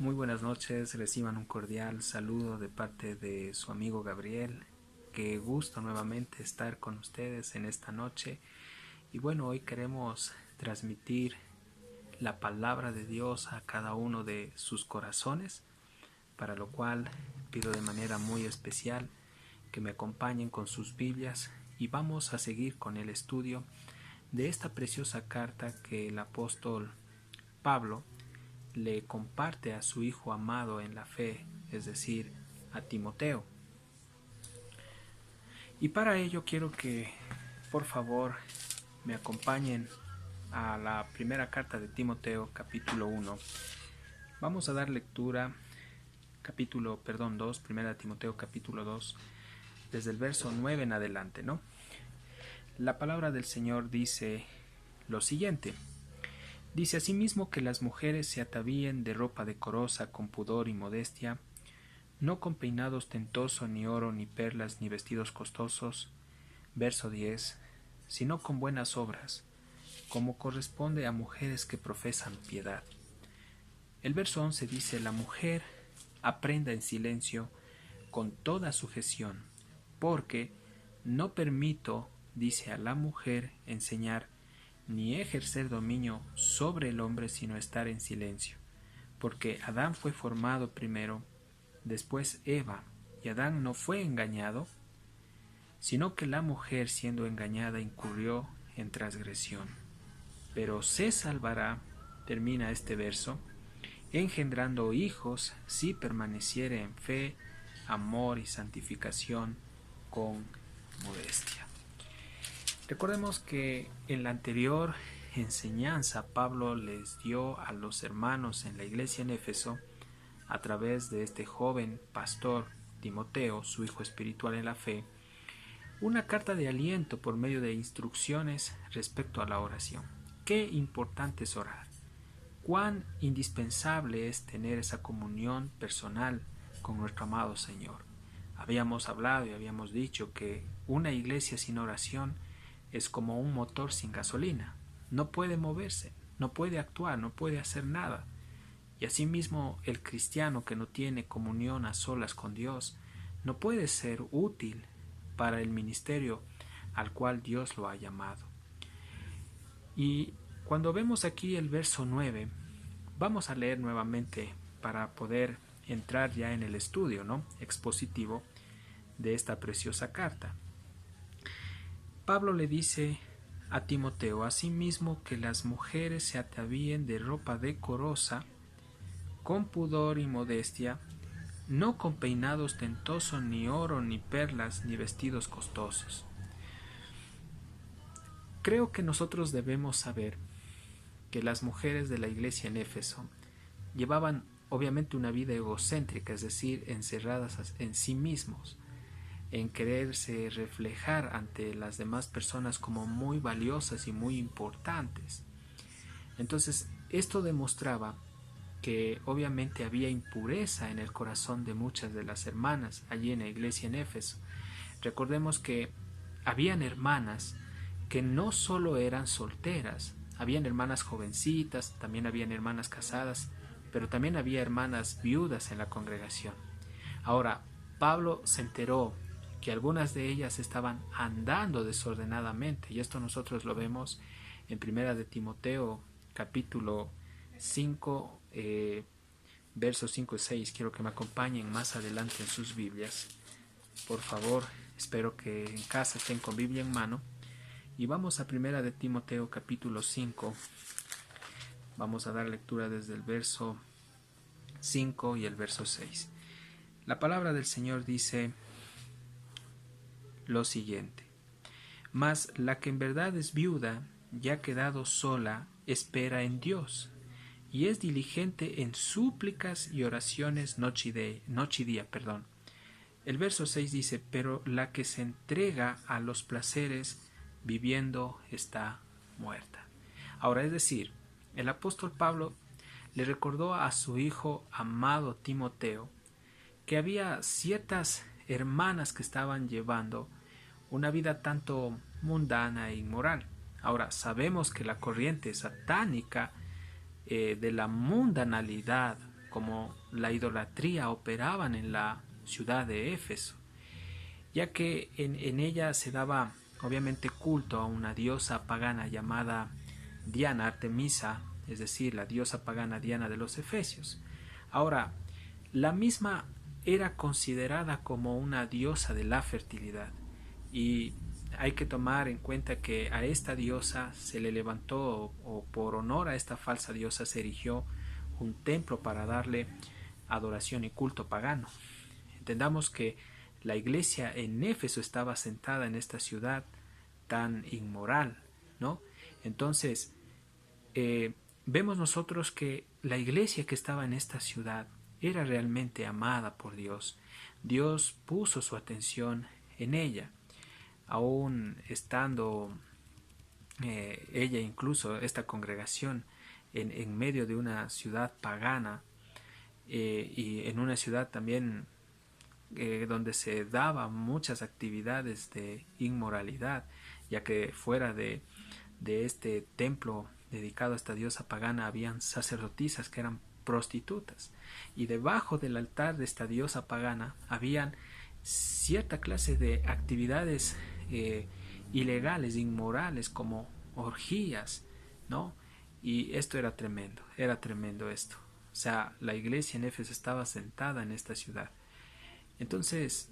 Muy buenas noches, reciban un cordial saludo de parte de su amigo Gabriel. Qué gusto nuevamente estar con ustedes en esta noche. Y bueno, hoy queremos transmitir la palabra de Dios a cada uno de sus corazones, para lo cual pido de manera muy especial que me acompañen con sus Biblias y vamos a seguir con el estudio de esta preciosa carta que el apóstol Pablo le comparte a su hijo amado en la fe, es decir, a Timoteo. Y para ello quiero que, por favor, me acompañen a la primera carta de Timoteo, capítulo 1. Vamos a dar lectura, capítulo 2, primera Timoteo, capítulo 2, desde el verso 9 en adelante, ¿no? La palabra del Señor dice lo siguiente. Dice asimismo que las mujeres se atavíen de ropa decorosa con pudor y modestia, no con peinado ostentoso, ni oro, ni perlas, ni vestidos costosos. Verso 10. Sino con buenas obras, como corresponde a mujeres que profesan piedad. El verso 11 dice, la mujer aprenda en silencio con toda sujeción, porque no permito, dice, a la mujer enseñar ni ejercer dominio sobre el hombre, sino estar en silencio, porque Adán fue formado primero, después Eva, y Adán no fue engañado, sino que la mujer, siendo engañada, incurrió en transgresión. Pero se salvará, termina este verso, engendrando hijos si permaneciere en fe, amor y santificación con modestia. Recordemos que en la anterior enseñanza Pablo les dio a los hermanos en la iglesia en Éfeso, a través de este joven pastor Timoteo, su hijo espiritual en la fe, una carta de aliento por medio de instrucciones respecto a la oración. Qué importante es orar. Cuán indispensable es tener esa comunión personal con nuestro amado Señor. Habíamos hablado y habíamos dicho que una iglesia sin oración es como un motor sin gasolina. No puede moverse, no puede actuar, no puede hacer nada. Y asimismo el cristiano que no tiene comunión a solas con Dios no puede ser útil para el ministerio al cual Dios lo ha llamado. Y cuando vemos aquí el verso 9, vamos a leer nuevamente para poder entrar ya en el estudio, ¿no?, expositivo de esta preciosa carta. Pablo le dice a Timoteo, asimismo que las mujeres se atavíen de ropa decorosa, con pudor y modestia, no con peinado ostentoso, ni oro, ni perlas, ni vestidos costosos. Creo que nosotros debemos saber que las mujeres de la iglesia en Éfeso llevaban obviamente una vida egocéntrica, es decir, encerradas en sí mismos, en quererse reflejar ante las demás personas como muy valiosas y muy importantes. Entonces, esto demostraba que obviamente había impureza en el corazón de muchas de las hermanas allí en la iglesia en Éfeso. Recordemos que habían hermanas que no solo eran solteras, habían hermanas jovencitas, también habían hermanas casadas, pero también había hermanas viudas en la congregación. Ahora, Pablo se enteró que algunas de ellas estaban andando desordenadamente, y esto nosotros lo vemos en primera de Timoteo capítulo 5, versos 5 y 6. Quiero que me acompañen más adelante en sus Biblias, por favor. Espero que en casa estén con Biblia en mano, y vamos a primera de Timoteo capítulo 5. Vamos a dar lectura desde el verso 5 y el verso 6. La palabra del Señor dice lo siguiente: mas la que en verdad es viuda, ya quedado sola, espera en Dios, y es diligente en súplicas y oraciones noche y día. El verso 6 dice, pero la que se entrega a los placeres viviendo está muerta. Ahora, es decir, el apóstol Pablo le recordó a su hijo amado Timoteo que había ciertas hermanas que estaban llevando una vida tanto mundana e inmoral. Ahora, sabemos que la corriente satánica de la mundanalidad como la idolatría operaban en la ciudad de Éfeso, ya que en ella se daba obviamente culto a una diosa pagana llamada Diana, Artemisa, es decir, la diosa pagana Diana de los Efesios. Ahora, la misma era considerada como una diosa de la fertilidad, y hay que tomar en cuenta que a esta diosa se le levantó, o por honor a esta falsa diosa se erigió un templo para darle adoración y culto pagano. Entendamos que la iglesia en Éfeso estaba sentada en esta ciudad tan inmoral, ¿no? Entonces, vemos nosotros que la iglesia que estaba en esta ciudad era realmente amada por Dios. Dios puso su atención en ella, aún estando ella, incluso esta congregación, en medio de una ciudad pagana, y en una ciudad también donde se daban muchas actividades de inmoralidad, ya que fuera de este templo dedicado a esta diosa pagana habían sacerdotisas que eran prostitutas, y debajo del altar de esta diosa pagana habían cierta clase de actividades ilegales, inmorales, como orgías, ¿no? Y esto era tremendo esto. O sea, la iglesia en Éfeso estaba sentada en esta ciudad. Entonces,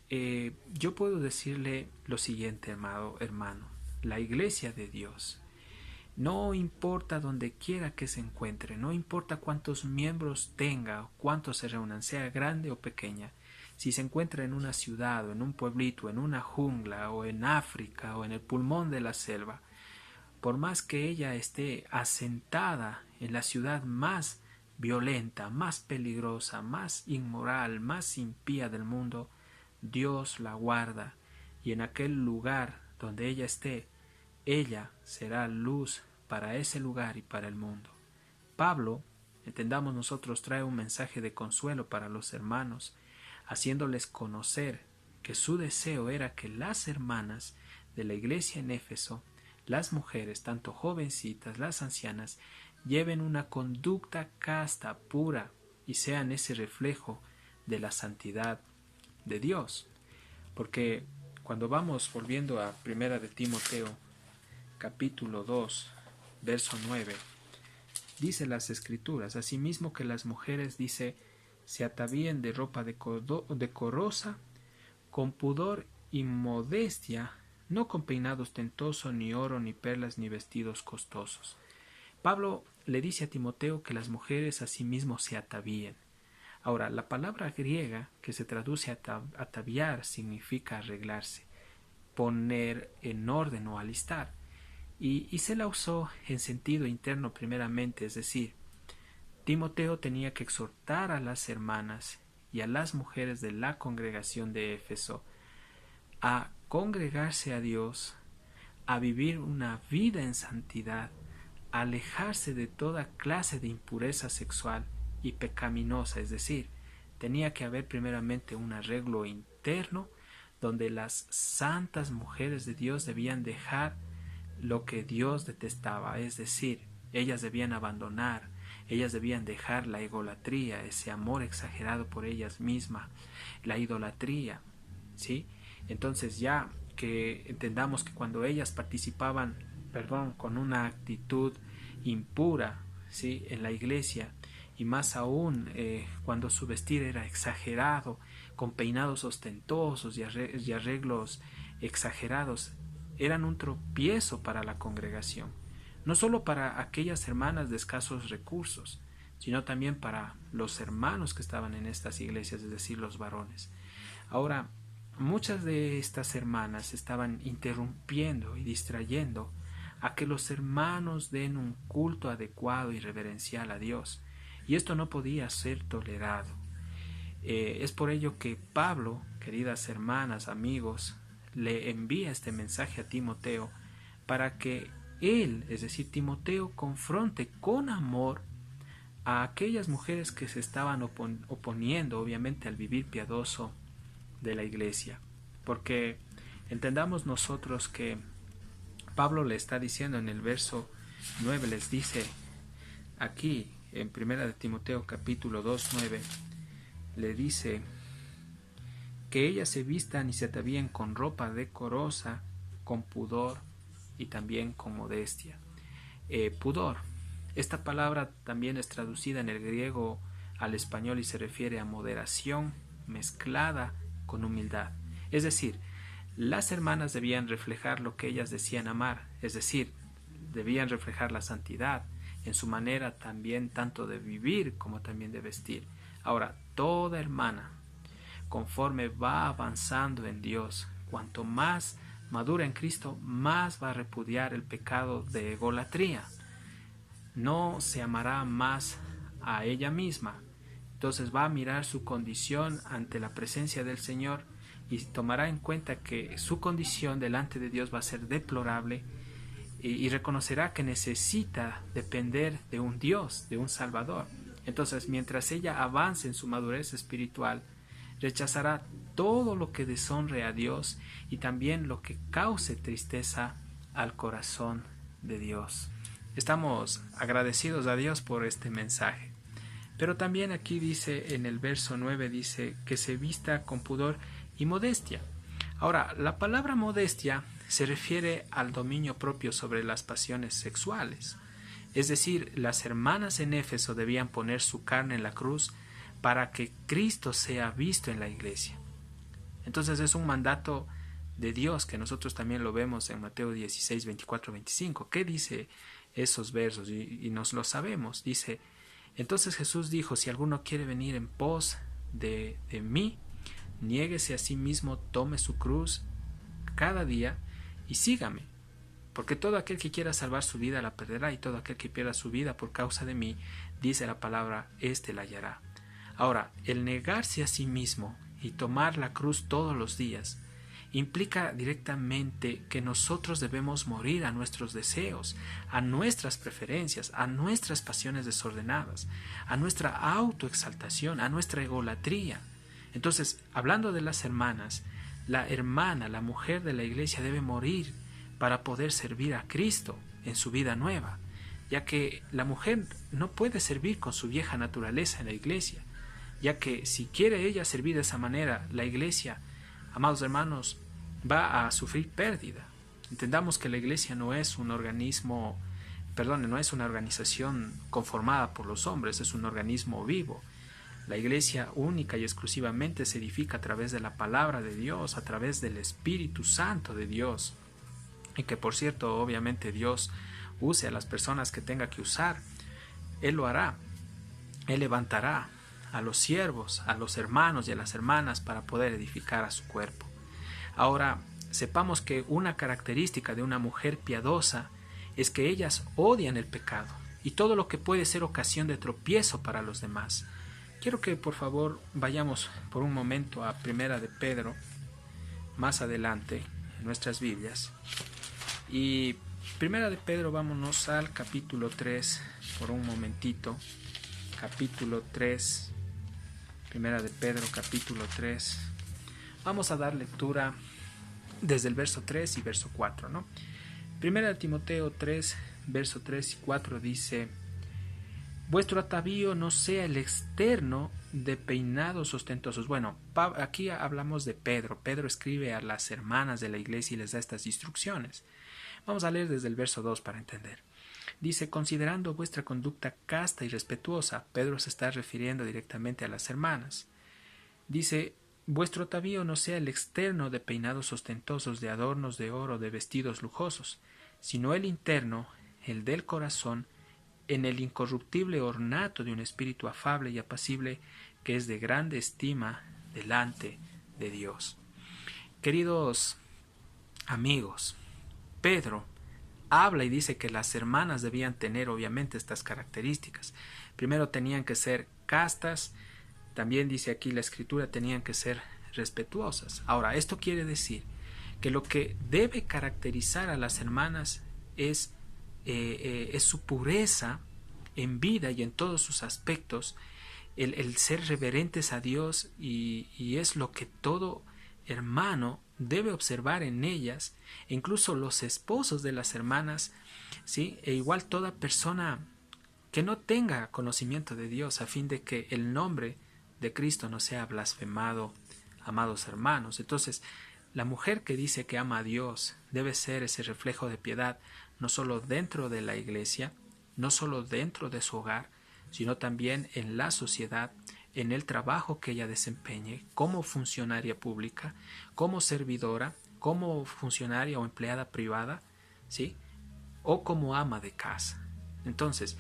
yo puedo decirle lo siguiente, amado hermano: la iglesia de Dios, no importa donde quiera que se encuentre, no importa cuántos miembros tenga, cuántos se reúnan, sea grande o pequeña, si se encuentra en una ciudad o en un pueblito, en una jungla o en África o en el pulmón de la selva, por más que ella esté asentada en la ciudad más violenta, más peligrosa, más inmoral, más impía del mundo, Dios la guarda, y en aquel lugar donde ella esté, ella será luz para ese lugar y para el mundo. Pablo, entendamos nosotros, trae un mensaje de consuelo para los hermanos, haciéndoles conocer que su deseo era que las hermanas de la iglesia en Éfeso, las mujeres, tanto jovencitas, las ancianas, lleven una conducta casta, pura, y sean ese reflejo de la santidad de Dios. Porque cuando vamos volviendo a Primera de Timoteo, capítulo 2, verso 9, dice las escrituras: asimismo que las mujeres, dice, se atavíen de ropa decorosa, con pudor y modestia, no con peinado ostentoso, ni oro, ni perlas, ni vestidos costosos. Pablo le dice a Timoteo que las mujeres asimismo se atavíen. Ahora, la palabra griega que se traduce ataviar significa arreglarse, poner en orden o alistar. Y se la usó en sentido interno primeramente, es decir, Timoteo tenía que exhortar a las hermanas y a las mujeres de la congregación de Éfeso a congregarse a Dios, a vivir una vida en santidad, a alejarse de toda clase de impureza sexual y pecaminosa, es decir, tenía que haber primeramente un arreglo interno donde las santas mujeres de Dios debían dejar lo que Dios detestaba, es decir, ellas debían abandonar, ellas debían dejar la egolatría, ese amor exagerado por ellas mismas, la idolatría, ¿sí? Entonces, ya que entendamos que cuando ellas participaban, con una actitud impura, ¿sí?, en la iglesia, y más aún cuando su vestir era exagerado, con peinados ostentosos y arreglos exagerados, eran un tropiezo para la congregación, no solo para aquellas hermanas de escasos recursos, sino también para los hermanos que estaban en estas iglesias, es decir, los varones. Ahora, muchas de estas hermanas estaban interrumpiendo y distrayendo a que los hermanos den un culto adecuado y reverencial a Dios, y esto no podía ser tolerado. Es por ello que Pablo, queridas hermanas, amigos, le envía este mensaje a Timoteo para que él, es decir, Timoteo, confronte con amor a aquellas mujeres que se estaban oponiendo, obviamente, al vivir piadoso de la iglesia. Porque entendamos nosotros que Pablo le está diciendo en el verso 9, les dice aquí en primera de Timoteo capítulo 2:9 le dice que ellas se vistan y se atavíen con ropa decorosa, con pudor y también con modestia. Pudor. Esta palabra también es traducida en el griego al español y se refiere a moderación mezclada con humildad. Es decir, las hermanas debían reflejar lo que ellas decían amar, es decir, debían reflejar la santidad en su manera también tanto de vivir como también de vestir. Ahora, toda hermana, conforme va avanzando en Dios, cuanto más madura en Cristo, más va a repudiar el pecado de egolatría. No se amará más a ella misma. Entonces va a mirar su condición ante la presencia del Señor y tomará en cuenta que su condición delante de Dios va a ser deplorable y reconocerá que necesita depender de un Dios, de un Salvador. Entonces, mientras ella avance en su madurez espiritual, rechazará todo lo que deshonre a Dios y también lo que cause tristeza al corazón de Dios. Estamos agradecidos a Dios por este mensaje. Pero también aquí dice, en el verso 9, dice que se vista con pudor y modestia. Ahora, la palabra modestia se refiere al dominio propio sobre las pasiones sexuales. Es decir, las hermanas en Éfeso debían poner su carne en la cruz para que Cristo sea visto en la iglesia. Entonces es un mandato de Dios que nosotros también lo vemos en Mateo 16, 24, 25. ¿Qué dice esos versos? Y nos lo sabemos. Dice, entonces Jesús dijo, si alguno quiere venir en pos de mí, niéguese a sí mismo, tome su cruz cada día y sígame. Porque todo aquel que quiera salvar su vida la perderá, y todo aquel que pierda su vida por causa de mí, dice la palabra, éste la hallará. Ahora, el negarse a sí mismo y tomar la cruz todos los días implica directamente que nosotros debemos morir a nuestros deseos, a nuestras preferencias, a nuestras pasiones desordenadas, a nuestra autoexaltación, a nuestra egolatría. Entonces, hablando de las hermanas, la hermana, la mujer de la iglesia debe morir para poder servir a Cristo en su vida nueva, ya que la mujer no puede servir con su vieja naturaleza en la iglesia, ya que si quiere ella servir de esa manera, la iglesia, amados hermanos, va a sufrir pérdida. Entendamos que la iglesia no es un organismo, no es una organización conformada por los hombres, es un organismo vivo. La iglesia única y exclusivamente se edifica a través de la palabra de Dios, a través del Espíritu Santo de Dios. Y que por cierto, obviamente Dios use a las personas que tenga que usar. Él lo hará. Él levantará a los siervos, a los hermanos y a las hermanas para poder edificar a su cuerpo. Ahora, sepamos que una característica de una mujer piadosa es que ellas odian el pecado y todo lo que puede ser ocasión de tropiezo para los demás. Quiero que por favor vayamos por un momento a Primera de Pedro, más adelante en nuestras Biblias. Y Primera de Pedro, vámonos al capítulo 3 por un momentito. Capítulo 3, Primera de Pedro, capítulo 3. Vamos a dar lectura desde el verso 3 y verso 4, ¿no? Primera de Timoteo 3, verso 3 y 4 dice: vuestro atavío no sea el externo de peinados ostentosos. Bueno, aquí hablamos de Pedro. Pedro escribe a las hermanas de la iglesia y les da estas instrucciones. Vamos a leer desde el verso 2 para entender. Dice, considerando vuestra conducta casta y respetuosa. Pedro se está refiriendo directamente a las hermanas. Dice, vuestro atavío no sea el externo de peinados ostentosos, de adornos de oro, de vestidos lujosos, sino el interno, el del corazón, en el incorruptible ornato de un espíritu afable y apacible, que es de grande estima delante de Dios. Queridos amigos, Pedro habla y dice que las hermanas debían tener obviamente estas características. Primero tenían que ser castas, también dice aquí la escritura, tenían que ser respetuosas. Ahora, esto quiere decir que lo que debe caracterizar a las hermanas es su pureza en vida y en todos sus aspectos, el ser reverentes a Dios, y es lo que todo hermano debe observar en ellas, incluso los esposos de las hermanas, ¿sí? E igual toda persona que no tenga conocimiento de Dios, a fin de que el nombre de Cristo no sea blasfemado, amados hermanos. Entonces, la mujer que dice que ama a Dios debe ser ese reflejo de piedad, no solo dentro de la iglesia, no solo dentro de su hogar, sino también en la sociedad, en el trabajo que ella desempeñe, como funcionaria pública, como servidora, como funcionaria o empleada privada, ¿sí? O como ama de casa. Entonces,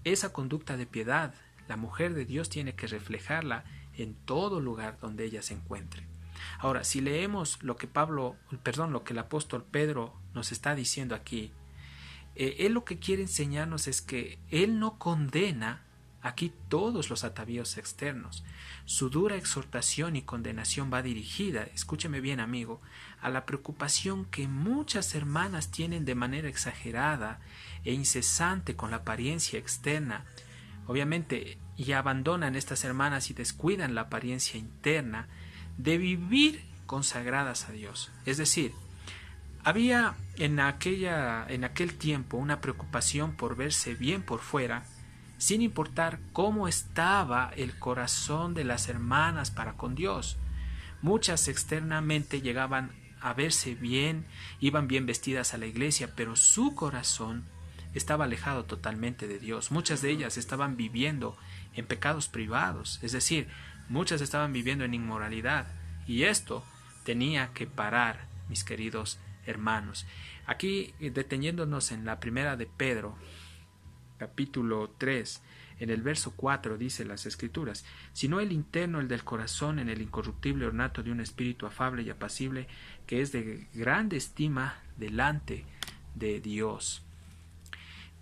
esa conducta de piedad, la mujer de Dios tiene que reflejarla en todo lugar donde ella se encuentre. Ahora, si leemos lo que lo que el apóstol Pedro nos está diciendo aquí, él lo que quiere enseñarnos es que él no condena aquí todos los atavíos externos. Su dura exhortación y condenación va dirigida, escúcheme bien amigo, a la preocupación que muchas hermanas tienen de manera exagerada e incesante con la apariencia externa. Obviamente, y abandonan estas hermanas y descuidan la apariencia interna de vivir consagradas a Dios. Es decir, había en aquel tiempo una preocupación por verse bien por fuera, sin importar cómo estaba el corazón de las hermanas para con Dios. Muchas externamente llegaban a verse bien, iban bien vestidas a la iglesia, pero su corazón estaba alejado totalmente de Dios. Muchas de ellas estaban viviendo en pecados privados, es decir, muchas estaban viviendo en inmoralidad, y esto tenía que parar, mis queridos hermanos. Aquí, deteniéndonos en la primera de Pedro, capítulo 3, en el verso 4 dice las Escrituras: sino el interno, el del corazón, en el incorruptible ornato de un espíritu afable y apacible, que es de grande estima delante de Dios.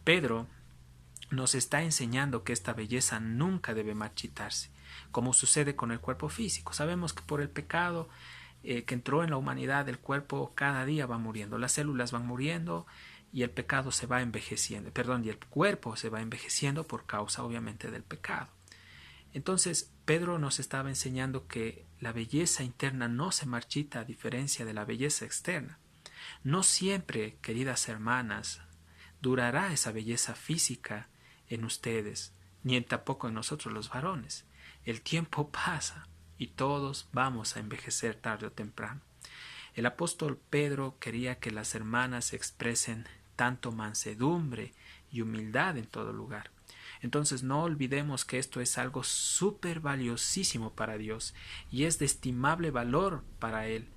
Pedro nos está enseñando que esta belleza nunca debe marchitarse, como sucede con el cuerpo físico. Sabemos que por el pecado que entró en la humanidad, el cuerpo cada día va muriendo, las células van muriendo, y el pecado se va envejeciendo, y el cuerpo se va envejeciendo por causa obviamente del pecado. Entonces Pedro nos estaba enseñando que la belleza interna no se marchita, a diferencia de la belleza externa. No siempre, queridas hermanas, durará esa belleza física en ustedes, ni tampoco en nosotros los varones. El tiempo pasa y todos vamos a envejecer tarde o temprano. El apóstol Pedro quería que las hermanas expresen tanto mansedumbre y humildad en todo lugar. Entonces no olvidemos que esto es algo súper valiosísimo para Dios y es de estimable valor para Él,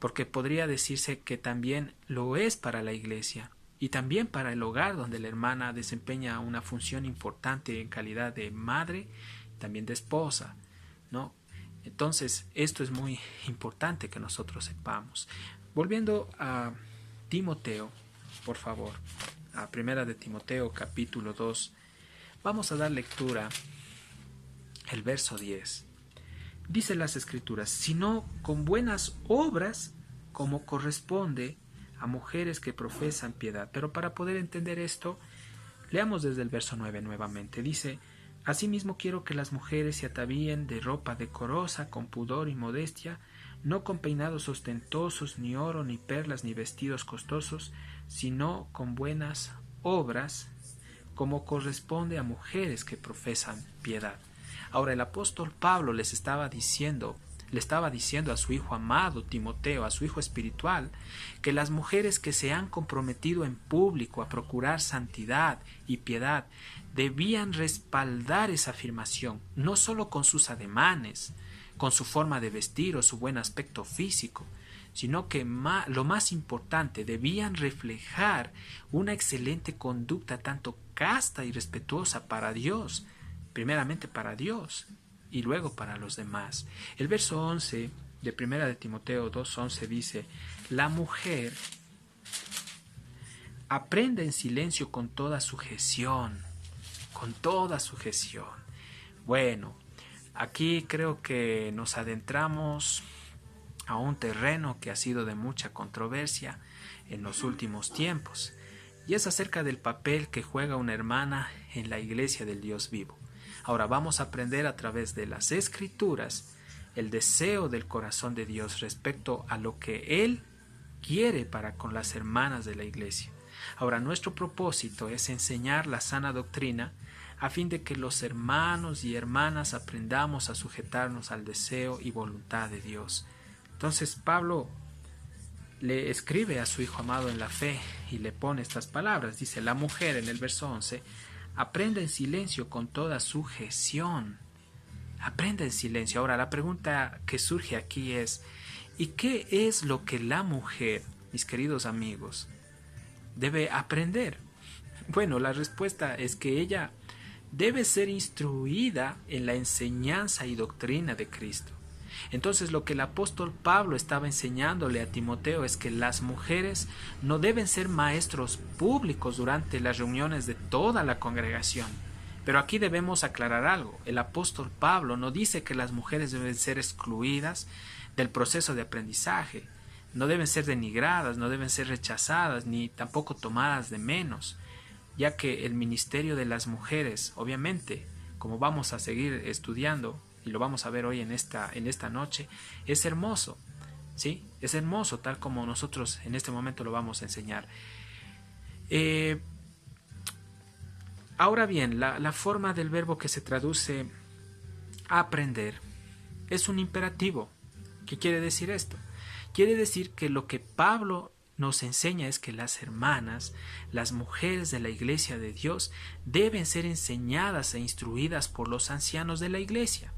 porque podría decirse que también lo es para la iglesia y también para el hogar, donde la hermana desempeña una función importante en calidad de madre, también de esposa, ¿no? Entonces, esto es muy importante que nosotros sepamos. Volviendo a Timoteo, por favor, a Primera de Timoteo, capítulo 2, vamos a dar lectura el verso 10. Dice las Escrituras: sino con buenas obras, como corresponde a mujeres que profesan piedad. Pero para poder entender esto, leamos desde el verso 9 nuevamente. Dice: asimismo quiero que las mujeres se atavíen de ropa decorosa, con pudor y modestia, no con peinados ostentosos, ni oro, ni perlas, ni vestidos costosos, sino con buenas obras, como corresponde a mujeres que profesan piedad. Ahora, el apóstol Pablo le estaba diciendo a su hijo amado Timoteo, a su hijo espiritual, que las mujeres que se han comprometido en público a procurar santidad y piedad debían respaldar esa afirmación, no solo con sus ademanes, con su forma de vestir o su buen aspecto físico, sino que lo más importante, debían reflejar una excelente conducta, tanto casta y respetuosa para Dios, primeramente para Dios y luego para los demás. El verso 11 de Primera de Timoteo 2:11 dice: la mujer aprende en silencio con toda sujeción. Bueno, aquí creo que nos adentramos a un terreno que ha sido de mucha controversia en los últimos tiempos, y es acerca del papel que juega una hermana en la iglesia del Dios vivo. Ahora vamos a aprender a través de las Escrituras el deseo del corazón de Dios respecto a lo que Él quiere para con las hermanas de la iglesia. Ahora, nuestro propósito es enseñar la sana doctrina a fin de que los hermanos y hermanas aprendamos a sujetarnos al deseo y voluntad de Dios. Entonces Pablo le escribe a su hijo amado en la fe y le pone estas palabras. Dice: la mujer, en el verso 11, aprenda en silencio con toda sujeción. Aprenda en silencio. Ahora, la pregunta que surge aquí es: ¿y qué es lo que la mujer, mis queridos amigos, debe aprender? Bueno, la respuesta es que ella debe ser instruida en la enseñanza y doctrina de Cristo. Entonces, lo que el apóstol Pablo estaba enseñándole a Timoteo es que las mujeres no deben ser maestros públicos durante las reuniones de toda la congregación. Pero aquí debemos aclarar algo. El apóstol Pablo no dice que las mujeres deben ser excluidas del proceso de aprendizaje, no deben ser denigradas, no deben ser rechazadas, ni tampoco tomadas de menos, ya que el ministerio de las mujeres, obviamente, como vamos a seguir estudiando y lo vamos a ver hoy en esta noche, es hermoso, ¿sí? Es hermoso, tal como nosotros en este momento lo vamos a enseñar. Ahora bien, la forma del verbo que se traduce a aprender es un imperativo. ¿Qué quiere decir esto? Quiere decir que lo que Pablo nos enseña es que las hermanas, las mujeres de la iglesia de Dios, deben ser enseñadas e instruidas por los ancianos de la iglesia.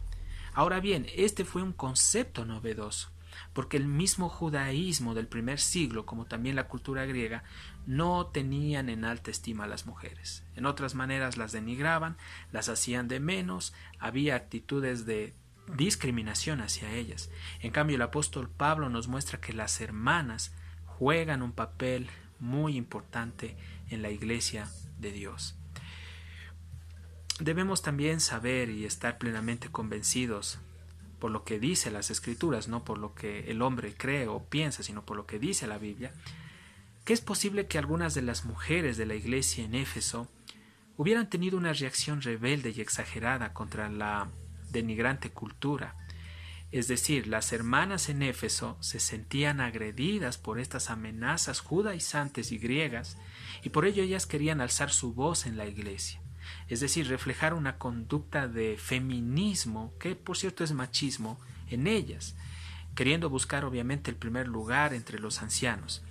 Ahora bien, este fue un concepto novedoso, porque el mismo judaísmo del primer siglo, como también la cultura griega, no tenían en alta estima a las mujeres. En otras maneras las denigraban, las hacían de menos, había actitudes de discriminación hacia ellas. En cambio, el apóstol Pablo nos muestra que las hermanas juegan un papel muy importante en la iglesia de Dios. Debemos también saber y estar plenamente convencidos por lo que dice las Escrituras, no por lo que el hombre cree o piensa, sino por lo que dice la Biblia, que es posible que algunas de las mujeres de la iglesia en Éfeso hubieran tenido una reacción rebelde y exagerada contra la denigrante cultura. Es decir, las hermanas en Éfeso se sentían agredidas por estas amenazas judaizantes y griegas, y por ello ellas querían alzar su voz en la iglesia. Es decir, reflejar una conducta de feminismo, que por cierto es machismo, en ellas, queriendo buscar obviamente el primer lugar entre los ancianos.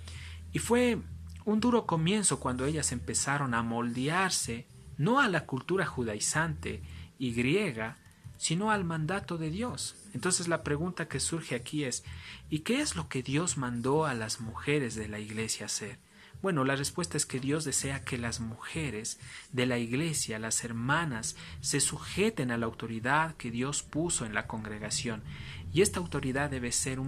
Y fue un duro comienzo cuando ellas empezaron a moldearse no a la cultura judaizante y griega, sino al mandato de Dios. Entonces la pregunta que surge aquí es: ¿y qué es lo que Dios mandó a las mujeres de la iglesia hacer? Bueno, la respuesta es que Dios desea que las mujeres de la iglesia, las hermanas, se sujeten a la autoridad que Dios puso en la congregación. Y esta autoridad debe ser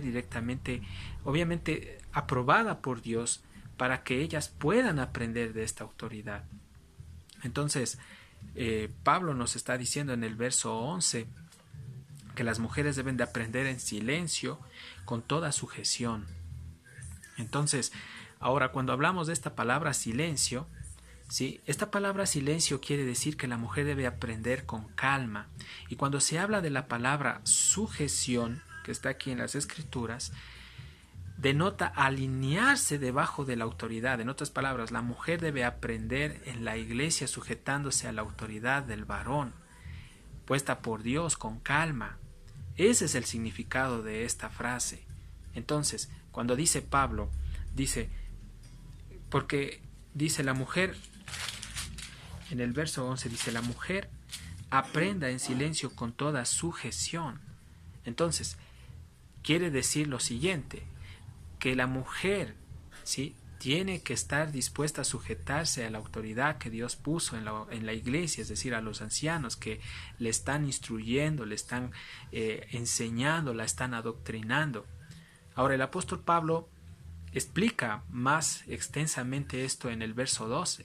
directamente, obviamente, aprobada por Dios para que ellas puedan aprender de esta autoridad. Entonces, Pablo nos está diciendo en el verso 11 que las mujeres deben de aprender en silencio con toda sujeción. Entonces, ahora cuando hablamos de esta palabra silencio, ¿sí? Esta palabra silencio quiere decir que la mujer debe aprender con calma. Y cuando se habla de la palabra sujeción, que está aquí en las Escrituras, denota alinearse debajo de la autoridad. En otras palabras, la mujer debe aprender en la iglesia sujetándose a la autoridad del varón, puesta por Dios con calma. Ese es el significado de esta frase. Entonces, cuando dice Pablo, porque dice la mujer, en el verso 11 dice: la mujer aprenda en silencio con toda sujeción. Entonces, quiere decir lo siguiente, que la mujer, ¿sí?, tiene que estar dispuesta a sujetarse a la autoridad que Dios puso en la iglesia, es decir, a los ancianos que le están instruyendo, le están enseñando, la están adoctrinando. Ahora, el apóstol Pablo explica más extensamente esto en el verso 12.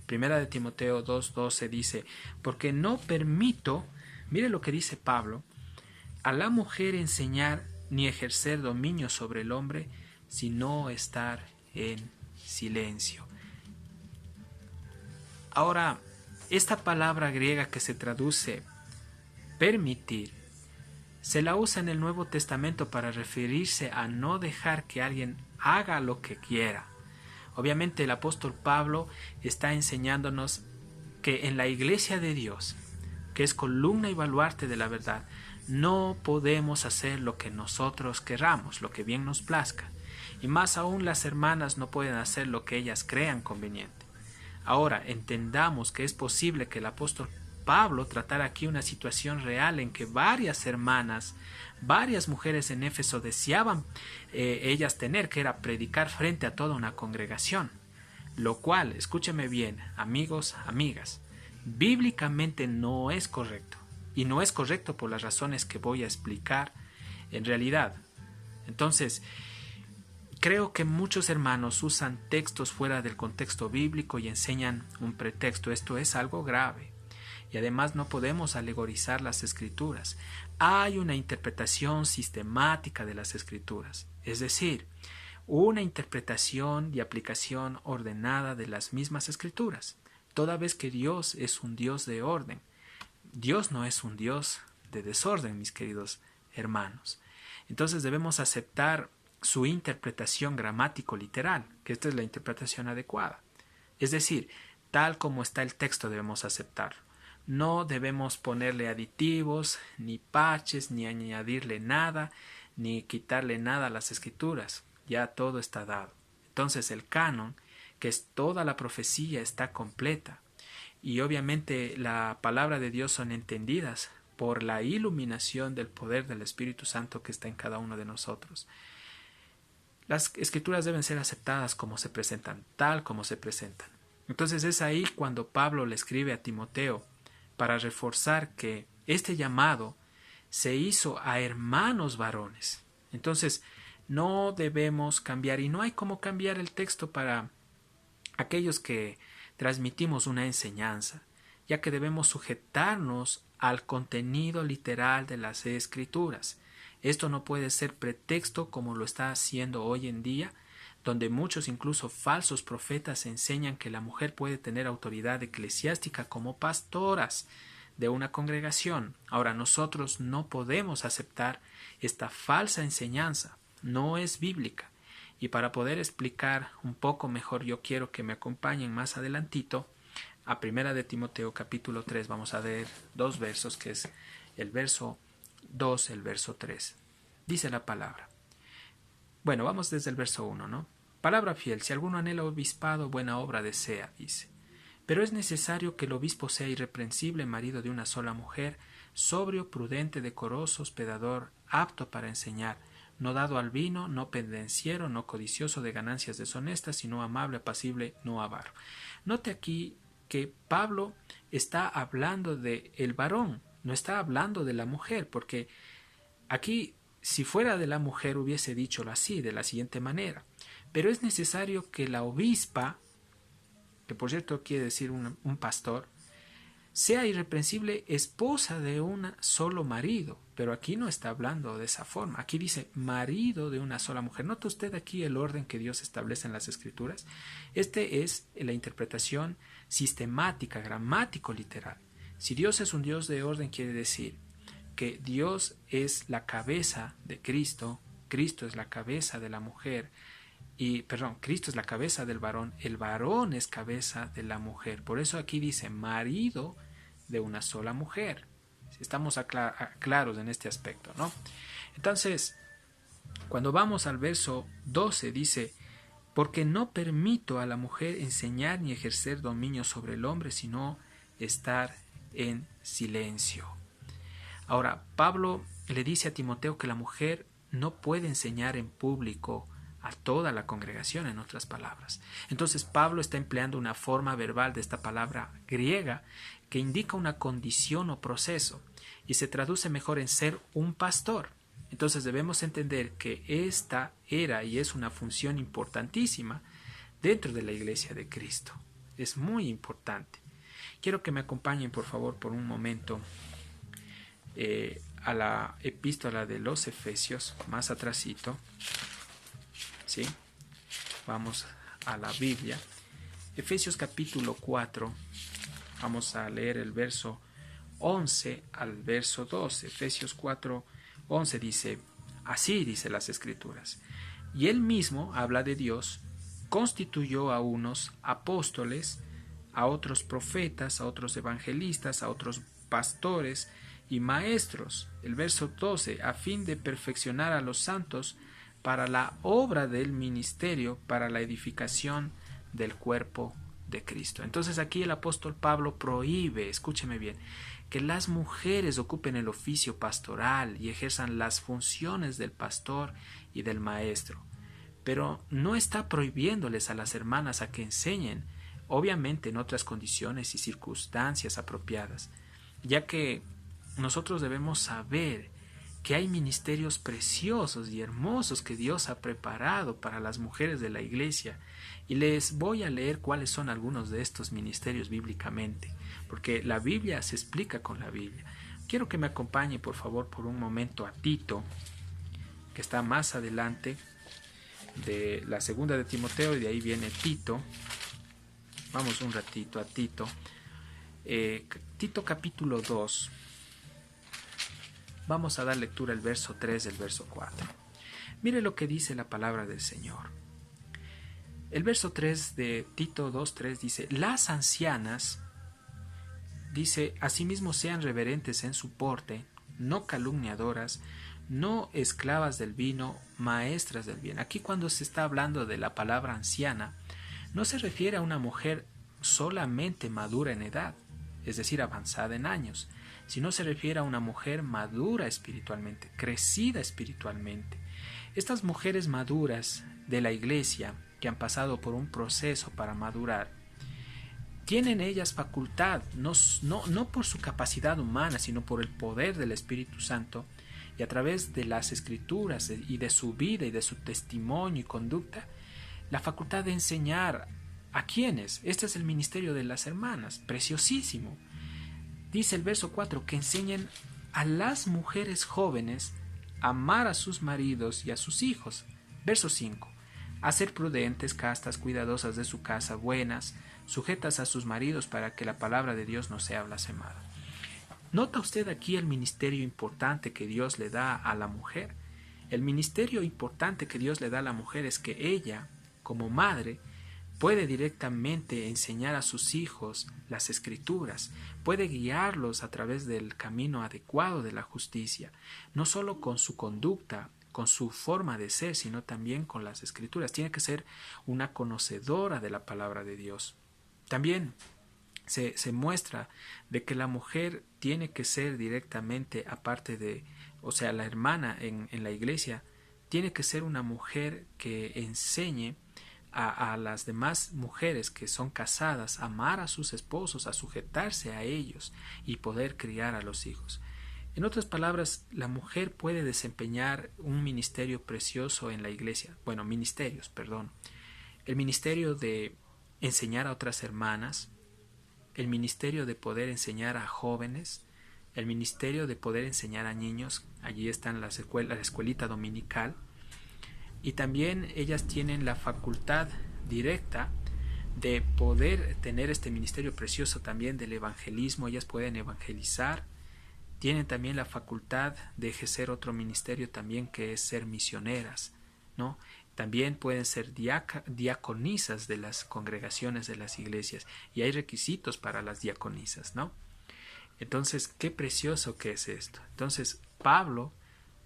Primera de Timoteo 2:12 dice: porque no permito, mire lo que dice Pablo, a la mujer enseñar ni ejercer dominio sobre el hombre, sino estar en silencio. Ahora, esta palabra griega que se traduce permitir, se la usa en el Nuevo Testamento para referirse a no dejar que alguien haga lo que quiera. Obviamente el apóstol Pablo está enseñándonos que en la iglesia de Dios, que es columna y baluarte de la verdad, no podemos hacer lo que nosotros querramos, lo que bien nos plazca. Y más aún las hermanas no pueden hacer lo que ellas crean conveniente. Ahora, entendamos que es posible que el apóstol Pablo tratara aquí una situación real en que varias hermanas, varias mujeres en Éfeso deseaban ellas tener, que era predicar frente a toda una congregación. Lo cual, escúcheme bien, amigos, amigas, bíblicamente no es correcto. Y no es correcto por las razones que voy a explicar en realidad. Entonces, creo que muchos hermanos usan textos fuera del contexto bíblico y enseñan un pretexto. Esto es algo grave. Y además no podemos alegorizar las escrituras. Hay una interpretación sistemática de las escrituras. Es decir, una interpretación y aplicación ordenada de las mismas escrituras. Toda vez que Dios es un Dios de orden. Dios no es un Dios de desorden, mis queridos hermanos. Entonces debemos aceptar su interpretación gramático-literal, que esta es la interpretación adecuada. Es decir, tal como está el texto debemos aceptarlo. No debemos ponerle aditivos, ni parches, ni añadirle nada, ni quitarle nada a las escrituras. Ya todo está dado. Entonces el canon, que es toda la profecía, está completa. Y obviamente la palabra de Dios son entendidas por la iluminación del poder del Espíritu Santo que está en cada uno de nosotros. Las escrituras deben ser aceptadas como se presentan, tal como se presentan. Entonces es ahí cuando Pablo le escribe a Timoteo para reforzar que este llamado se hizo a hermanos varones. Entonces no debemos cambiar, y no hay cómo cambiar el texto para aquellos que transmitimos una enseñanza, ya que debemos sujetarnos al contenido literal de las escrituras. Esto no puede ser pretexto como lo está haciendo hoy en día, donde muchos, incluso falsos profetas, enseñan que la mujer puede tener autoridad eclesiástica como pastoras de una congregación. Ahora, nosotros no podemos aceptar esta falsa enseñanza, no es bíblica. Y para poder explicar un poco mejor, yo quiero que me acompañen más adelantito a Primera de Timoteo capítulo 3. Vamos a ver dos versos, que es el verso 2, el verso 3. Dice la palabra. Bueno, vamos desde el verso 1, ¿no? Palabra fiel, si alguno anhela obispado, buena obra desea, dice. Pero es necesario que el obispo sea irreprensible, marido de una sola mujer, sobrio, prudente, decoroso, hospedador, apto para enseñar, no dado al vino, no pendenciero, no codicioso de ganancias deshonestas, sino amable, apacible, no avaro. Note aquí que Pablo está hablando de el varón, no está hablando de la mujer, porque aquí, si fuera de la mujer, hubiese dicho así, de la siguiente manera. Pero es necesario que la obispa, que por cierto quiere decir un pastor, sea irreprensible, esposa de un solo marido. Pero aquí no está hablando de esa forma. Aquí dice marido de una sola mujer. ¿Nota usted aquí el orden que Dios establece en las Escrituras? Este es la interpretación sistemática, gramático, literal. Si Dios es un Dios de orden, quiere decir que Dios es la cabeza de Cristo, Cristo es la cabeza de la mujer, Cristo es la cabeza del varón, el varón es cabeza de la mujer. Por eso aquí dice marido de una sola mujer. Estamos claros en este aspecto, ¿no? Entonces, cuando vamos al verso 12, dice, porque no permito a la mujer enseñar ni ejercer dominio sobre el hombre, sino estar en silencio. Ahora, Pablo le dice a Timoteo que la mujer no puede enseñar en público a toda la congregación, en otras palabras. Entonces Pablo está empleando una forma verbal de esta palabra griega que indica una condición o proceso y se traduce mejor en ser un pastor. Entonces debemos entender que esta era y es una función importantísima dentro de la iglesia de Cristo. Es muy importante. Quiero que me acompañen por favor por un momento a la epístola de los Efesios, más atrasito. ¿Sí? Vamos a la Biblia. Efesios capítulo 4. Vamos a leer el verso 11 al verso 12. Efesios 4, 11 dice, así dice las Escrituras. Y él mismo habla de Dios, constituyó a unos apóstoles, a otros profetas, a otros evangelistas, a otros pastores y maestros. El verso 12, a fin de perfeccionar a los santos para la obra del ministerio, para la edificación del cuerpo de Cristo. Entonces aquí el apóstol Pablo prohíbe, escúcheme bien, que las mujeres ocupen el oficio pastoral y ejerzan las funciones del pastor y del maestro. Pero no está prohibiéndoles a las hermanas a que enseñen, obviamente en otras condiciones y circunstancias apropiadas, ya que nosotros debemos saber que hay ministerios preciosos y hermosos que Dios ha preparado para las mujeres de la iglesia, y les voy a leer cuáles son algunos de estos ministerios bíblicamente, porque la Biblia se explica con la Biblia. Quiero que me acompañe por favor por un momento a Tito, que está más adelante de la segunda de Timoteo, y de ahí viene Tito. Vamos un ratito a Tito. Tito capítulo 2. Vamos a dar lectura al verso 3 del verso 4. Mire lo que dice la palabra del Señor. El verso 3 de Tito 2:3 dice: las ancianas, dice, asimismo sean reverentes en su porte, no calumniadoras, no esclavas del vino, maestras del bien. Aquí cuando se está hablando de la palabra anciana, no se refiere a una mujer solamente madura en edad, es decir, avanzada en años, sino se refiere a una mujer madura espiritualmente, crecida espiritualmente. Estas mujeres maduras de la iglesia, que han pasado por un proceso para madurar, tienen ellas facultad, no por su capacidad humana, sino por el poder del Espíritu Santo, y a través de las Escrituras y de su vida y de su testimonio y conducta, la facultad de enseñar a quienes. Este es el ministerio de las hermanas, preciosísimo. Dice el verso 4, que enseñen a las mujeres jóvenes a amar a sus maridos y a sus hijos. Verso 5, a ser prudentes, castas, cuidadosas de su casa, buenas, sujetas a sus maridos, para que la palabra de Dios no sea blasfemada. ¿Nota usted aquí el ministerio importante que Dios le da a la mujer? El ministerio importante que Dios le da a la mujer es que ella, como madre, puede directamente enseñar a sus hijos las Escrituras, puede guiarlos a través del camino adecuado de la justicia, no solo con su conducta, con su forma de ser, sino también con las Escrituras. Tiene que ser una conocedora de la palabra de Dios. También se muestra de que la mujer tiene que ser directamente, aparte de, o sea, la hermana en la iglesia, tiene que ser una mujer que enseñe a las demás mujeres que son casadas a amar a sus esposos, a sujetarse a ellos y poder criar a los hijos. En otras palabras, la mujer puede desempeñar un ministerio precioso en la iglesia. Bueno, ministerios, perdón. El ministerio de enseñar a otras hermanas, el ministerio de poder enseñar a jóvenes, el ministerio de poder enseñar a niños. Allí están la escuelita dominical. Y también ellas tienen la facultad directa de poder tener este ministerio precioso también del evangelismo. Ellas pueden evangelizar. Tienen también la facultad de ejercer otro ministerio también, que es ser misioneras, ¿no? También pueden ser diaconisas de las congregaciones de las iglesias, y hay requisitos para las diaconisas, ¿no? Entonces, qué precioso que es esto. Entonces, Pablo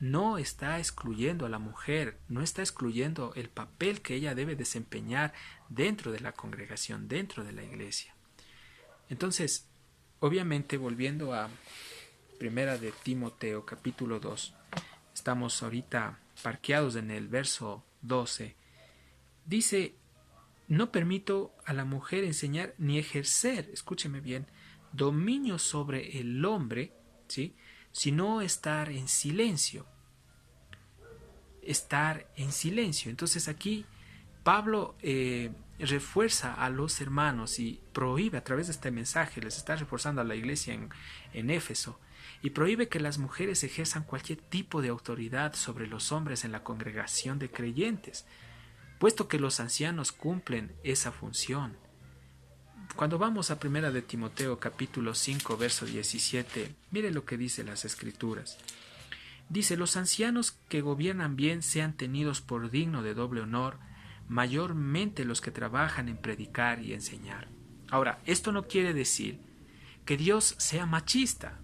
no está excluyendo a la mujer, no está excluyendo el papel que ella debe desempeñar dentro de la congregación, dentro de la iglesia. Entonces, obviamente, volviendo a Primera de Timoteo, capítulo 2, estamos ahorita parqueados en el verso 12, dice: no permito a la mujer enseñar ni ejercer, escúcheme bien, dominio sobre el hombre, ¿sí?, sino estar en silencio. Estar en silencio. Entonces aquí Pablo refuerza a los hermanos y prohíbe, a través de este mensaje, les está reforzando a la iglesia en Éfeso, y prohíbe que las mujeres ejerzan cualquier tipo de autoridad sobre los hombres en la congregación de creyentes, puesto que los ancianos cumplen esa función. Cuando vamos a Primera de Timoteo capítulo 5 verso 17, mire lo que dice las Escrituras. Dice: los ancianos que gobiernan bien sean tenidos por digno de doble honor, mayormente los que trabajan en predicar y enseñar. Ahora, esto no quiere decir que Dios sea machista.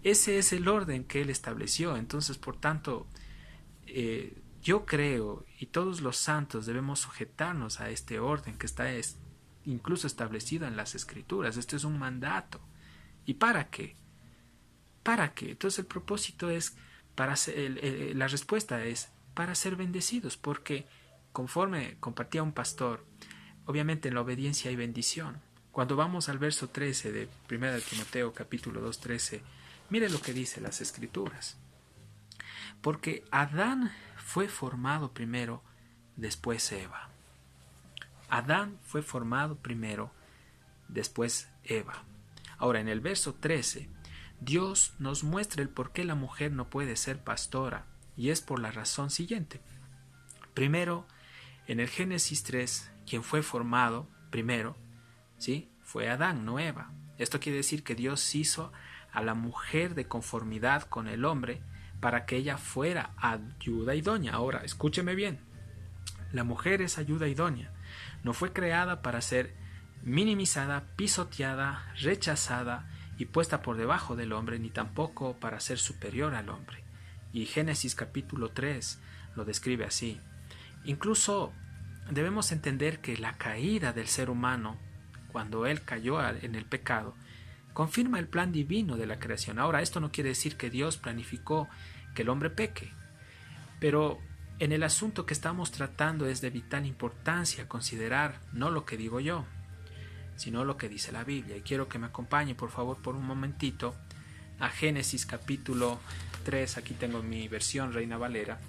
Ese es el orden que Él estableció. Entonces, por tanto, yo creo y todos los santos debemos sujetarnos a este orden que está incluso establecido en las Escrituras. Esto es un mandato. ¿Y para qué? ¿Para qué? Entonces el propósito es, la respuesta es para ser bendecidos, porque conforme compartía un pastor, obviamente en la obediencia hay bendición. Cuando vamos al verso 13 de 1 Timoteo capítulo 2, 13, mire lo que dice las Escrituras. Porque Adán fue formado primero, después Eva. Adán fue formado primero, después Eva. Ahora, en el verso 13, Dios nos muestra el por qué la mujer no puede ser pastora, y es por la razón siguiente. Primero, en el Génesis 3, quien fue formado primero, ¿sí?, fue Adán, no Eva. Esto quiere decir que Dios hizo a la mujer de conformidad con el hombre para que ella fuera ayuda idónea. Ahora, escúcheme bien. La mujer es ayuda idónea. No fue creada para ser minimizada, pisoteada, rechazada y puesta por debajo del hombre, ni tampoco para ser superior al hombre. Y Génesis capítulo 3 lo describe así. Incluso debemos entender que la caída del ser humano, cuando él cayó en el pecado, confirma el plan divino de la creación. Ahora, esto no quiere decir que Dios planificó que el hombre peque, pero en el asunto que estamos tratando es de vital importancia considerar no lo que digo yo, sino lo que dice la Biblia. Y quiero que me acompañe, por favor, por un momentito a Génesis capítulo 3. Aquí tengo mi versión Reina Valera.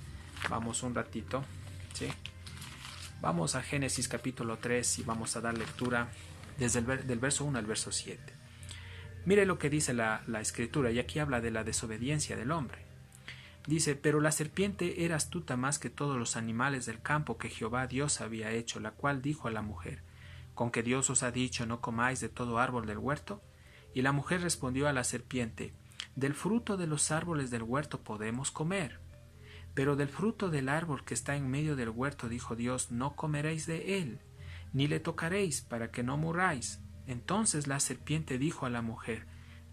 Vamos un ratito, ¿sí? Vamos a Génesis capítulo 3 y vamos a dar lectura desde del verso 1 al verso 7. Mire lo que dice la Escritura, y aquí habla de la desobediencia del hombre. Dice: pero la serpiente era astuta más que todos los animales del campo que Jehová Dios había hecho, la cual dijo a la mujer: ¿con que Dios os ha dicho, no comáis de todo árbol del huerto? Y la mujer respondió a la serpiente: del fruto de los árboles del huerto podemos comer, pero del fruto del árbol que está en medio del huerto dijo Dios: no comeréis de él, ni le tocaréis, para que no muráis. Entonces la serpiente dijo a la mujer: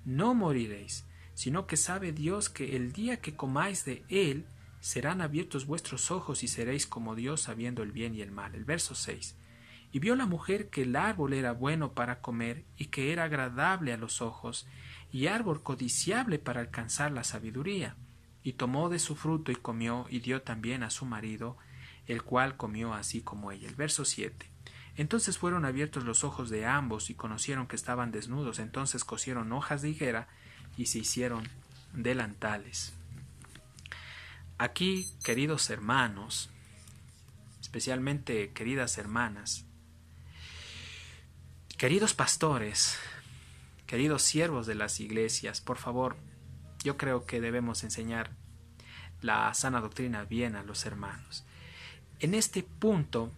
no moriréis, sino que sabe Dios que el día que comáis de él, serán abiertos vuestros ojos y seréis como Dios, sabiendo el bien y el mal. El verso 6. Y vio la mujer que el árbol era bueno para comer, y que era agradable a los ojos, y árbol codiciable para alcanzar la sabiduría. Y tomó de su fruto y comió, y dio también a su marido, el cual comió así como ella. El verso 7. Entonces fueron abiertos los ojos de ambos, y conocieron que estaban desnudos. Entonces cosieron hojas de higuera, y se hicieron delantales. Aquí, queridos hermanos, especialmente queridas hermanas, queridos pastores, queridos siervos de las iglesias, por favor, yo creo que debemos enseñar la sana doctrina bien a los hermanos. En este punto,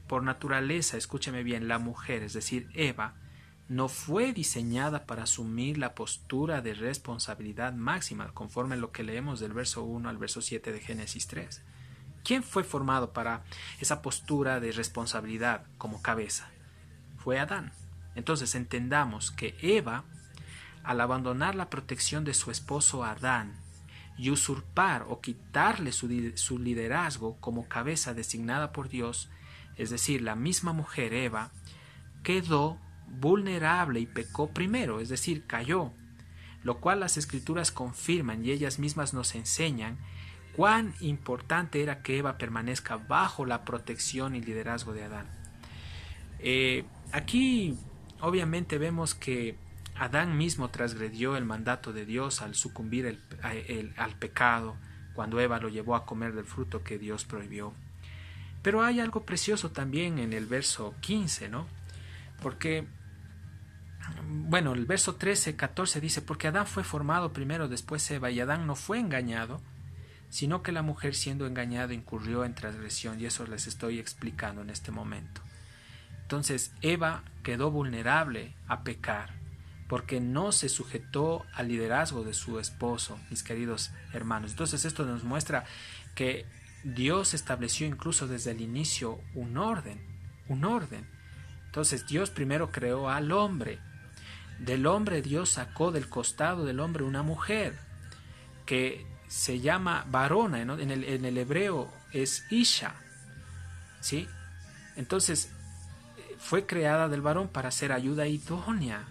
por naturaleza, escúcheme bien, la mujer, es decir, Eva, no fue diseñada para asumir la postura de responsabilidad máxima, conforme a lo que leemos del verso 1 al verso 7 de Génesis 3. ¿Quién fue formado para esa postura de responsabilidad como cabeza? Fue Adán. Entonces entendamos que Eva, al abandonar la protección de su esposo Adán y usurpar o quitarle su liderazgo como cabeza designada por Dios, es decir, la misma mujer Eva, quedó vulnerable y pecó primero, es decir, cayó, lo cual las Escrituras confirman y ellas mismas nos enseñan cuán importante era que Eva permanezca bajo la protección y liderazgo de Adán. Aquí obviamente vemos que Adán mismo transgredió el mandato de Dios al sucumbir al pecado cuando Eva lo llevó a comer del fruto que Dios prohibió. Pero hay algo precioso también en el verso 15, ¿no? Porque, bueno, el verso 13, 14 dice: porque Adán fue formado primero, después Eva, y Adán no fue engañado, sino que la mujer, siendo engañada, incurrió en transgresión, y eso les estoy explicando en este momento. Entonces Eva quedó vulnerable a pecar porque no se sujetó al liderazgo de su esposo, mis queridos hermanos. Entonces esto nos muestra que Dios estableció incluso desde el inicio un orden. Entonces Entonces Dios primero creó al hombre. Del hombre Dios sacó del costado del hombre una mujer que se llama varona, ¿no? En el hebreo es Isha, ¿sí? Entonces fue creada del varón para ser ayuda idónea.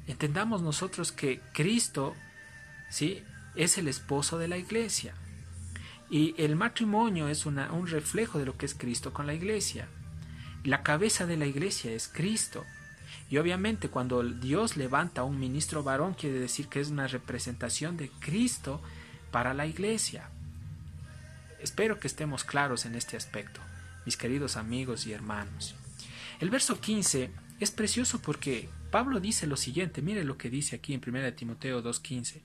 Entendamos nosotros que Cristo, ¿sí?, es el esposo de la iglesia. Y el matrimonio es un reflejo de lo que es Cristo con la iglesia. La cabeza de la iglesia es Cristo. Y obviamente cuando Dios levanta a un ministro varón, quiere decir que es una representación de Cristo para la iglesia. Espero que estemos claros en este aspecto, mis queridos amigos y hermanos. El verso 15 es precioso porque Pablo dice lo siguiente, mire lo que dice aquí en 1 Timoteo 2:15.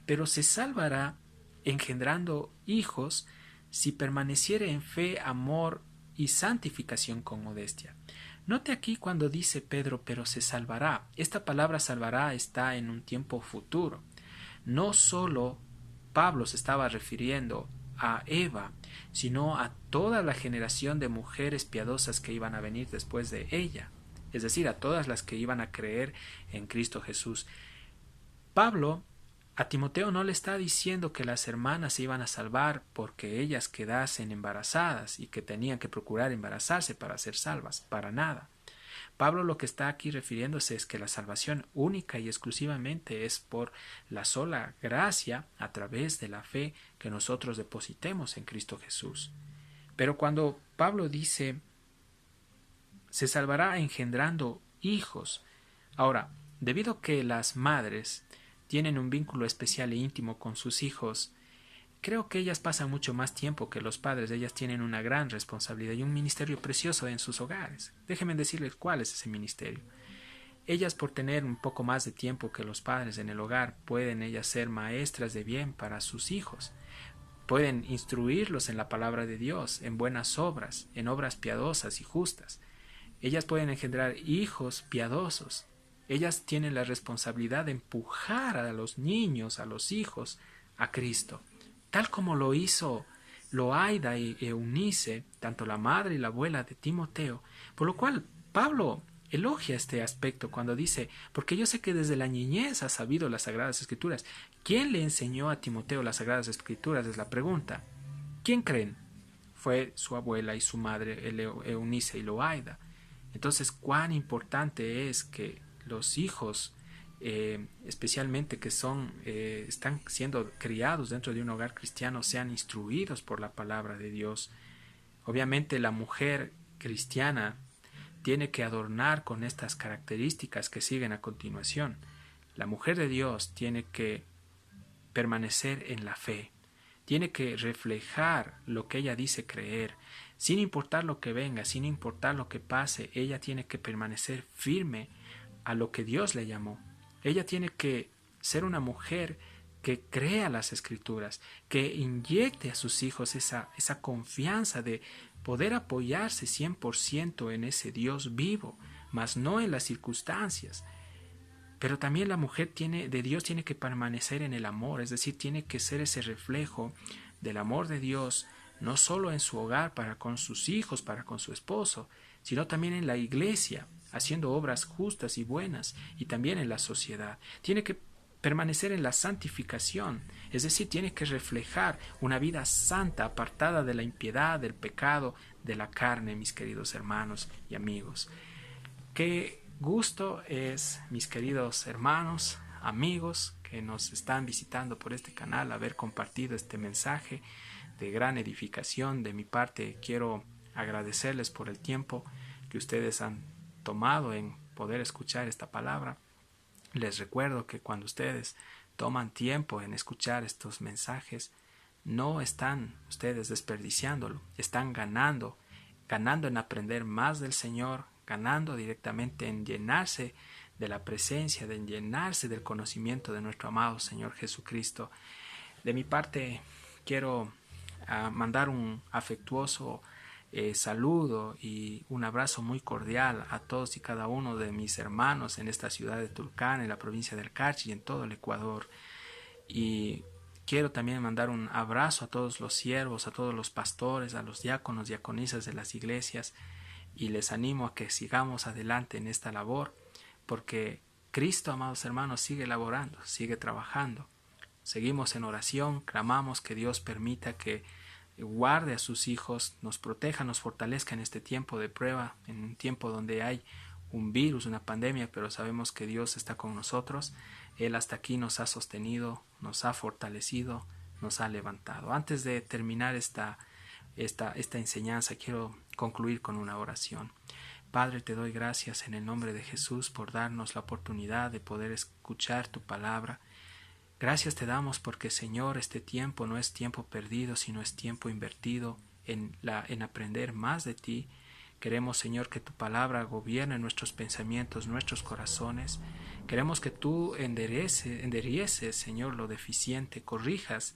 Pero se salvará engendrando hijos si permaneciere en fe, amor y santificación con modestia. Note aquí cuando dice Pedro, pero se salvará. Esta palabra salvará está en un tiempo futuro. No solo Pablo se estaba refiriendo a Eva, sino a toda la generación de mujeres piadosas que iban a venir después de ella, es decir, a todas las que iban a creer en Cristo Jesús. Pablo a Timoteo no le está diciendo que las hermanas se iban a salvar porque ellas quedasen embarazadas y que tenían que procurar embarazarse para ser salvas, para nada. Pablo lo que está aquí refiriéndose es que la salvación única y exclusivamente es por la sola gracia a través de la fe que nosotros depositemos en Cristo Jesús. Pero cuando Pablo dice se salvará engendrando hijos, ahora, debido a que las madres tienen un vínculo especial e íntimo con sus hijos, creo que ellas pasan mucho más tiempo que los padres. Ellas tienen una gran responsabilidad y un ministerio precioso en sus hogares. Déjenme decirles cuál es ese ministerio. Ellas, por tener un poco más de tiempo que los padres en el hogar, pueden ellas ser maestras de bien para sus hijos. Pueden instruirlos en la palabra de Dios, en buenas obras, en obras piadosas y justas. Ellas pueden engendrar hijos piadosos. Ellas tienen la responsabilidad de empujar a los niños, a los hijos, a Cristo, tal como lo hizo Loaida y Eunice, tanto la madre y la abuela de Timoteo, por lo cual Pablo elogia este aspecto cuando dice, porque yo sé que desde la niñez ha sabido las Sagradas Escrituras. ¿Quién le enseñó a Timoteo las Sagradas Escrituras? Es la pregunta. ¿Quién creen? Fue su abuela y su madre, Eunice y Loaida. Entonces, cuán importante es que los hijos, especialmente que están siendo criados dentro de un hogar cristiano, sean instruidos por la palabra de Dios. Obviamente la mujer cristiana tiene que adornar con estas características que siguen a continuación. La mujer de Dios tiene que permanecer en la fe, tiene que reflejar lo que ella dice creer, sin importar lo que venga, sin importar lo que pase. Ella tiene que permanecer firme a lo que Dios le llamó. Ella tiene que ser una mujer que crea las Escrituras, que inyecte a sus hijos esa confianza de poder apoyarse 100% en ese Dios vivo, mas no en las circunstancias. Pero también la mujer de Dios tiene que permanecer en el amor, es decir, tiene que ser ese reflejo del amor de Dios, no solo en su hogar para con sus hijos, para con su esposo, sino también en la iglesia, haciendo obras justas y buenas, y también en la sociedad. Tiene que permanecer en la santificación, es decir, tiene que reflejar una vida santa, apartada de la impiedad, del pecado, de la carne, mis queridos hermanos y amigos. Qué gusto es, mis queridos hermanos, amigos que nos están visitando por este canal, haber compartido este mensaje de gran edificación. De mi parte, quiero agradecerles por el tiempo que ustedes han tomado en poder escuchar esta palabra. Les recuerdo que cuando ustedes toman tiempo en escuchar estos mensajes, no están ustedes desperdiciándolo, están ganando en aprender más del Señor, ganando directamente en llenarse de la presencia, en llenarse del conocimiento de nuestro amado Señor Jesucristo. De mi parte, quiero mandar un afectuoso saludo y un abrazo muy cordial a todos y cada uno de mis hermanos en esta ciudad de Tulcán, en la provincia del Carchi y en todo el Ecuador. Y quiero también mandar un abrazo a todos los siervos, a todos los pastores, a los diáconos, diaconisas de las iglesias y les animo a que sigamos adelante en esta labor, porque Cristo, amados hermanos, sigue laborando, sigue trabajando. Seguimos en oración, clamamos que Dios permita que guarde a sus hijos, nos proteja, nos fortalezca en este tiempo de prueba, en un tiempo donde hay un virus, una pandemia, pero sabemos que Dios está con nosotros. Él hasta aquí nos ha sostenido, nos ha fortalecido, nos ha levantado. Antes de terminar esta enseñanza, quiero concluir con una oración. Padre, te doy gracias en el nombre de Jesús por darnos la oportunidad de poder escuchar tu palabra. Gracias te damos porque, Señor, este tiempo no es tiempo perdido, sino es tiempo invertido en aprender más de ti. Queremos, Señor, que tu palabra gobierne nuestros pensamientos, nuestros corazones. Queremos que tú endereces, Señor, lo deficiente, corrijas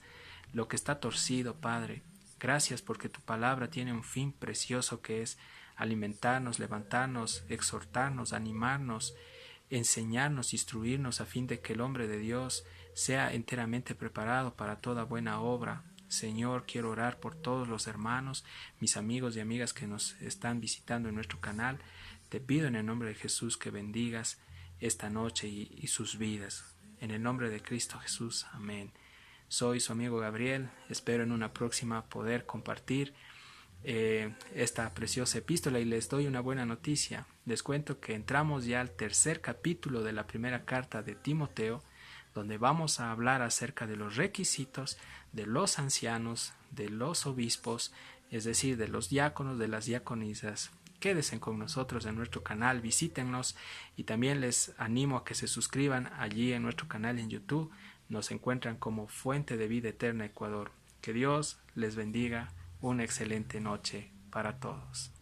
lo que está torcido, Padre. Gracias porque tu palabra tiene un fin precioso que es alimentarnos, levantarnos, exhortarnos, animarnos, enseñarnos, instruirnos a fin de que el hombre de Dios sea enteramente preparado para toda buena obra. Señor, quiero orar por todos los hermanos, mis amigos y amigas que nos están visitando en nuestro canal. Te pido en el nombre de Jesús que bendigas esta noche y sus vidas. En el nombre de Cristo Jesús. Amén. Soy su amigo Gabriel. Espero en una próxima poder compartir esta preciosa epístola y les doy una buena noticia. Les cuento que entramos ya al tercer capítulo de la primera carta de Timoteo, donde vamos a hablar acerca de los requisitos de los ancianos, de los obispos, es decir, de los diáconos, de las diaconisas. Quédense con nosotros en nuestro canal, visítennos y también les animo a que se suscriban allí en nuestro canal en YouTube. Nos encuentran como Fuente de Vida Eterna Ecuador. Que Dios les bendiga. Una excelente noche para todos.